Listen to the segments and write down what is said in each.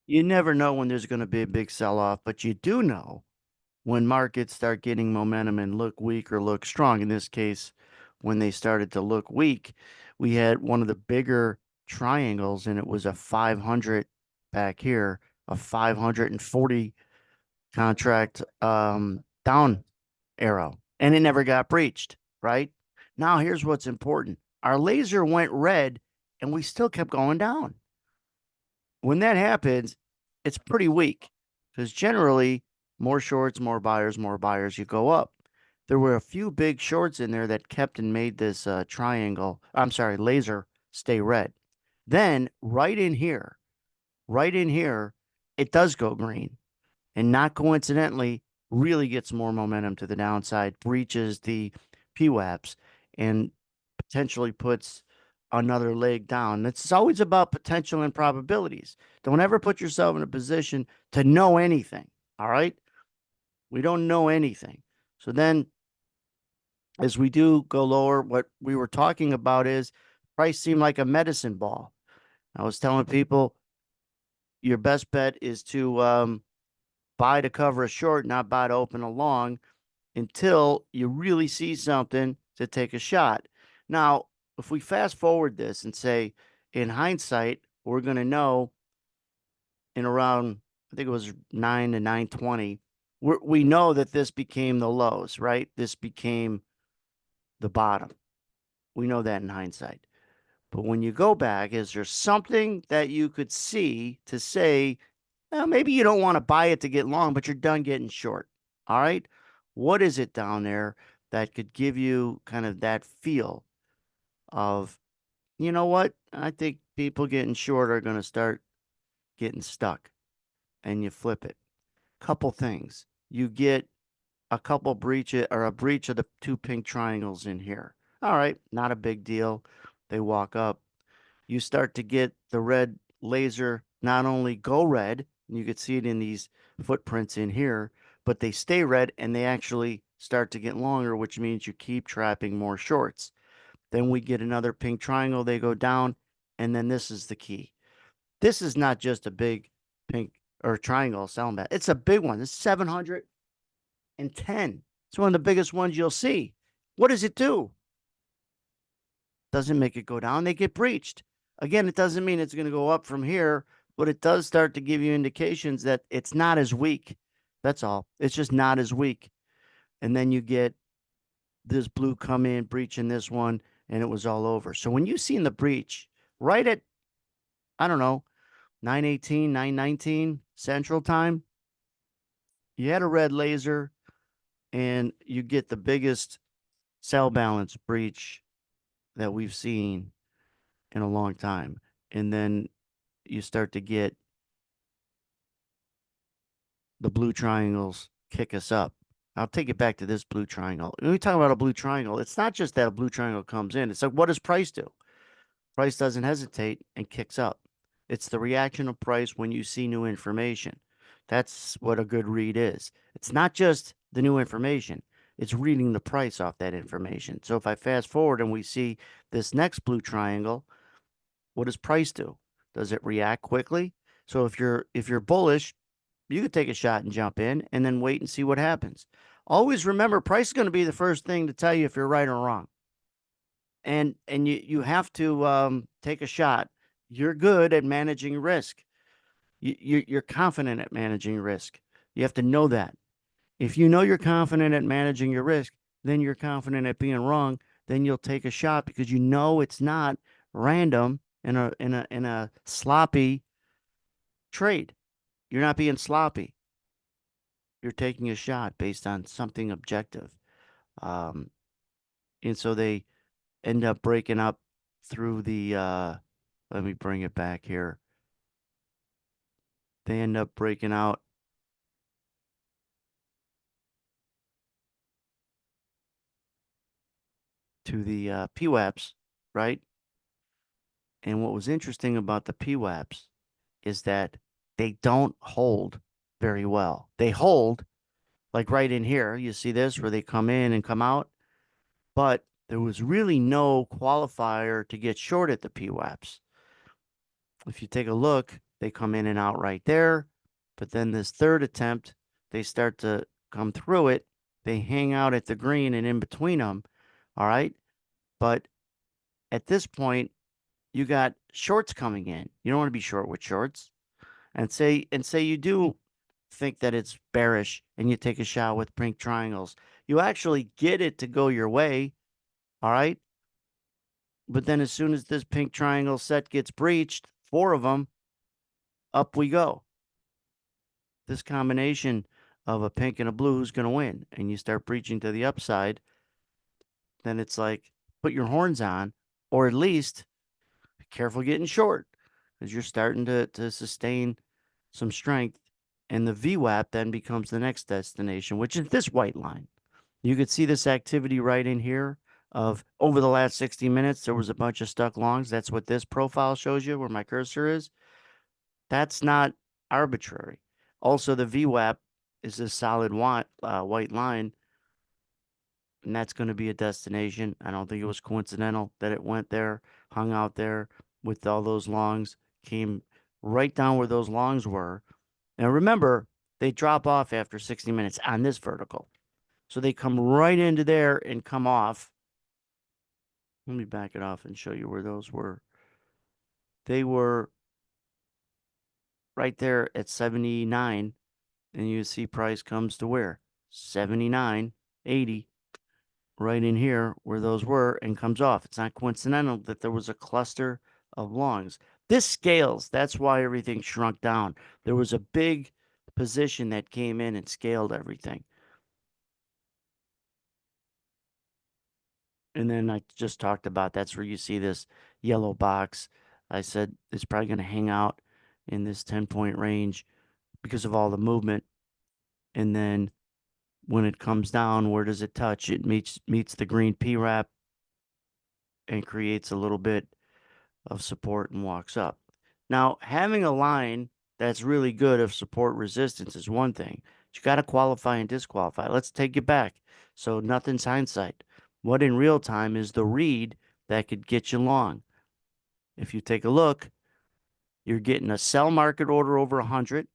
You never know when there's going to be a big sell-off, but you do know when markets start getting momentum and look weak or look strong. In this case, when they started to look weak, we had one of the bigger triangles, and it was a 500 back here, a 540 contract down arrow, and it never got breached, right? Now, here's what's important. Our laser went red, and we still kept going down. When that happens, it's pretty weak because generally more shorts, more buyers, you go up. There were a few big shorts in there that kept and made this triangle, I'm sorry, laser stay red. Then right in here, it does go green and not coincidentally really gets more momentum to the downside, breaches the PWAPs and potentially puts another leg down. It's always about potential and probabilities. Don't ever put yourself in a position to know anything. All right. We don't know anything. So then, as we do go lower, what we were talking about is price seemed like a medicine ball. I was telling people your best bet is to buy to cover a short, not buy to open a long until you really see something to take a shot. Now, if we fast forward this and say, in hindsight, we're going to know in around, I think it was 9 to 9:20, we know that this became the lows, right? This became the bottom. We know that in hindsight. But when you go back, is there something that you could see to say, well, maybe you don't want to buy it to get long, but you're done getting short? All right. What is it down there that could give you kind of that feel of, you know what? I think people getting short are going to start getting stuck, and you flip it. Couple things. You get a couple breaches or a breach of the two pink triangles in here. All right. Not a big deal. They walk up. You start to get the red laser not only go red, and you could see it in these footprints in here, but they stay red and they actually start to get longer, which means you keep trapping more shorts. Then we get another pink triangle, they go down, and then this is the key. This is not just a big pink or triangle selling that. It's a big one. It's 710. It's one of the biggest ones you'll see. What does it do? Doesn't make it go down. They get breached. Again, it doesn't mean it's going to go up from here, but it does start to give you indications that it's not as weak. That's all. It's just not as weak. And then you get this blue come in, breaching this one, and it was all over. So when you seen the breach right at, I don't know, 9:18, 9:19 Central Time, you had a red laser and you get the biggest sell balance breach that we've seen in a long time. And then you start to get the blue triangles kick us up. I'll take it back to this blue triangle. When we talk about a blue triangle, it's not just that a blue triangle comes in. It's like, what does price do? Price doesn't hesitate and kicks up. It's the reaction of price when you see new information. That's what a good read is. It's not just the new information, it's reading the price off that information. So if I fast forward and we see this next blue triangle, what does price do? Does it react quickly? So if you're bullish, you could take a shot and jump in and then wait and see what happens. Always remember price is going to be the first thing to tell you if you're right or wrong. And you have to take a shot. You're good at managing risk. You're confident at managing risk. You have to know that. If you know you're confident at managing your risk, then you're confident at being wrong. Then you'll take a shot because you know it's not random in a sloppy trade. You're not being sloppy. You're taking a shot based on something objective. Um, and so they end up breaking up through the let me bring it back here. They end up breaking out to the PWAPs, right? And what was interesting about the PWAPs is that they don't hold very well. They hold like right in here. You see this where they come in and come out, but there was really no qualifier to get short at the PWAPs. If you take a look, They come in and out right there. But then this third attempt, they start to come through it. They hang out at the green and in between them. All right. But at this point, you got shorts coming in. You don't want to be short with shorts. And say you do think that it's bearish and you take a shot with pink triangles. You actually get it to go your way. All right. But then as soon as this pink triangle set gets breached, 4 of them, up we go. This combination of a pink and a blue, who's going to win? And you start breaching to the upside, then it's like, put your horns on, or at least be careful getting short because you're starting to sustain some strength. And the VWAP then becomes the next destination, which is this white line. You could see this activity right in here of over the last 60 minutes, there was a bunch of stuck longs. That's what this profile shows you where my cursor is. That's not arbitrary. Also, the VWAP is a solid white line, and that's going to be a destination. I don't think it was coincidental that it went there, hung out there with all those longs, came right down where those longs were. Now, remember, they drop off after 60 minutes on this vertical. So they come right into there and come off. Let me back it off and show you where those were. They were right there at 79. And you see price comes to where? 79.80, right in here where those were, and comes off. It's not coincidental that there was a cluster of longs. This scales. That's why everything shrunk down. There was a big position that came in and scaled everything. And then I just talked about that's where you see this yellow box. I said it's probably going to hang out in this 10-point range because of all the movement. And then when it comes down, where does it touch? It meets the green P-wrap and creates a little bit of support and walks up. Now, having a line that's really good of support resistance is one thing. You got to qualify and disqualify. Let's take it back. So nothing's hindsight. What in real time is the read that could get you long? If you take a look, you're getting a sell market order over 100.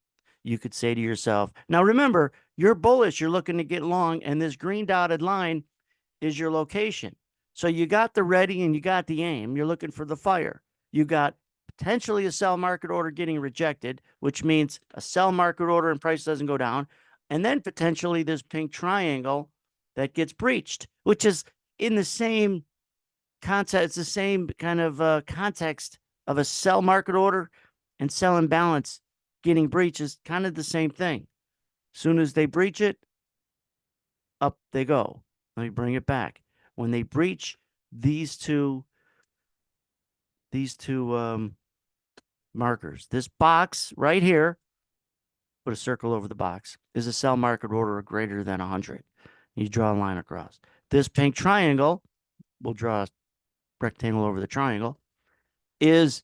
You could say to yourself, now remember, you're bullish, you're looking to get long, and this green dotted line is your location. So you got the ready and you got the aim. You're looking for the fire. You got potentially a sell market order getting rejected, which means a sell market order and price doesn't go down. And then potentially this pink triangle that gets breached, which is in the same context, it's the same kind of context of a sell market order and sell imbalance getting breached is kind of the same thing. Soon as they breach it, up they go. Let me bring it back. When they breach these two markers, this box right here, put a circle over the box, is a sell market order greater than 100. You draw a line across. This pink triangle, we'll draw a rectangle over the triangle, is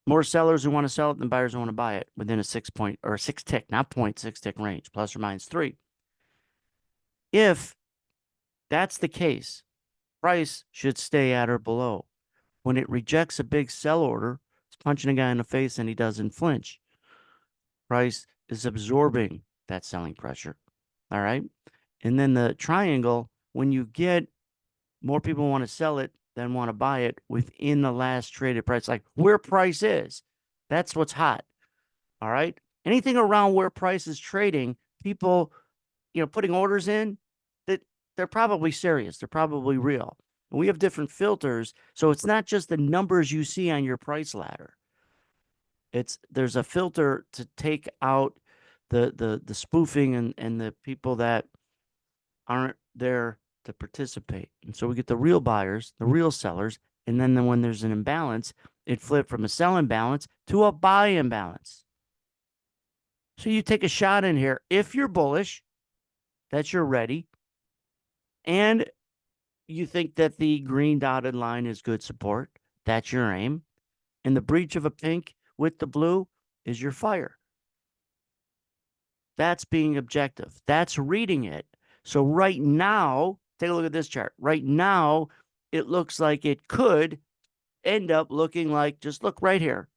more sellers who want to sell it than buyers who want to buy it within a 6-point or 6-tick, not point, 6-tick range, plus or minus 3. If that's the case, price should stay at or below. When it rejects a big sell order, it's punching a guy in the face and he doesn't flinch. Price is absorbing that selling pressure. All right. And then the triangle, when you get more people want to sell it than want to buy it within the last traded price, like where price is, that's what's hot. All right. Anything around where price is trading, people, putting orders in, that they're probably serious. They're probably real. And we have different filters. So it's not just the numbers you see on your price ladder. There's a filter to take out the spoofing and the people that aren't there to participate. And so we get the real buyers, the real sellers, and then when there's an imbalance, it flipped from a sell imbalance to a buy imbalance. So you take a shot in here. If you're bullish, that's your ready, and you think that the green dotted line is good support, that's your aim. And the breach of a pink with the blue is your fire. That's being objective. That's reading it. So right now, take a look at this chart. Right now, it looks like it could end up looking like, just look right here.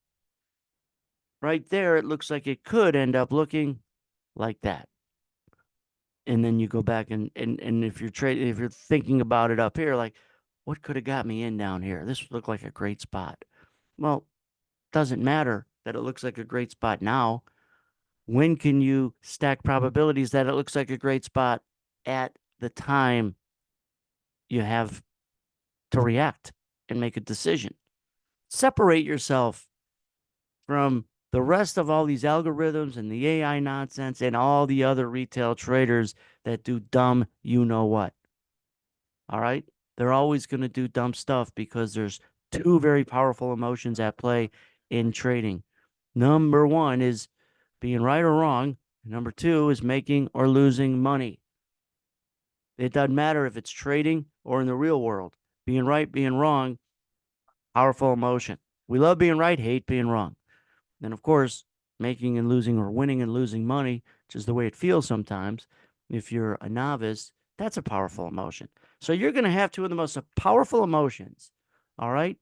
right there, it looks like it could end up looking like that. And then you go back and if you're thinking about it up here, like, what could have got me in down here? This looked like a great spot. Well, doesn't matter that it looks like a great spot now. When can you stack probabilities that it looks like a great spot at the time you have to react and make a decision? Separate yourself from the rest of all these algorithms and the AI nonsense and all the other retail traders that do dumb, you know what. All right. They're always going to do dumb stuff because there's two very powerful emotions at play in trading. Number one is being right or wrong. Number two is making or losing money. It doesn't matter if it's trading or in the real world. Being right, being wrong, powerful emotion. We love being right, hate being wrong. Then, of course, making and losing or winning and losing money, which is the way it feels sometimes. If you're a novice, that's a powerful emotion. So you're going to have two of the most powerful emotions, all right,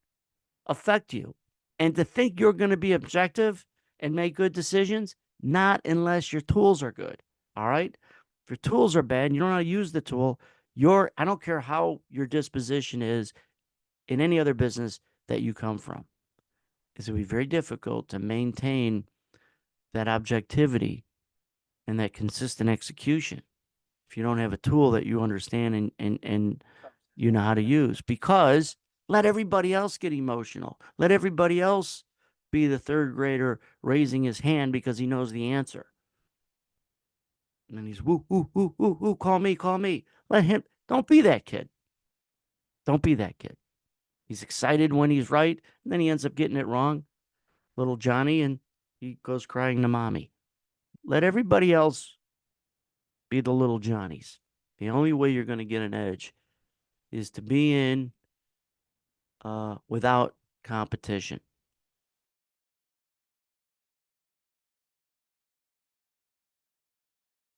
affect you. And to think you're going to be objective and make good decisions, not unless your tools are good, all right? If your tools are bad and you don't know how to use the tool, I don't care how your disposition is in any other business that you come from. It's going to be very difficult to maintain that objectivity and that consistent execution if you don't have a tool that you understand and you know how to use. Because let everybody else get emotional. Let everybody else be the third grader raising his hand because he knows the answer. And then he's woo, woo, woo, woo, woo, call me, call me. Let him, don't be that kid. Don't be that kid. He's excited when he's right, and then he ends up getting it wrong, little Johnny, and he goes crying to mommy. Let everybody else be the little Johnnies. The only way you're going to get an edge is to be in without competition.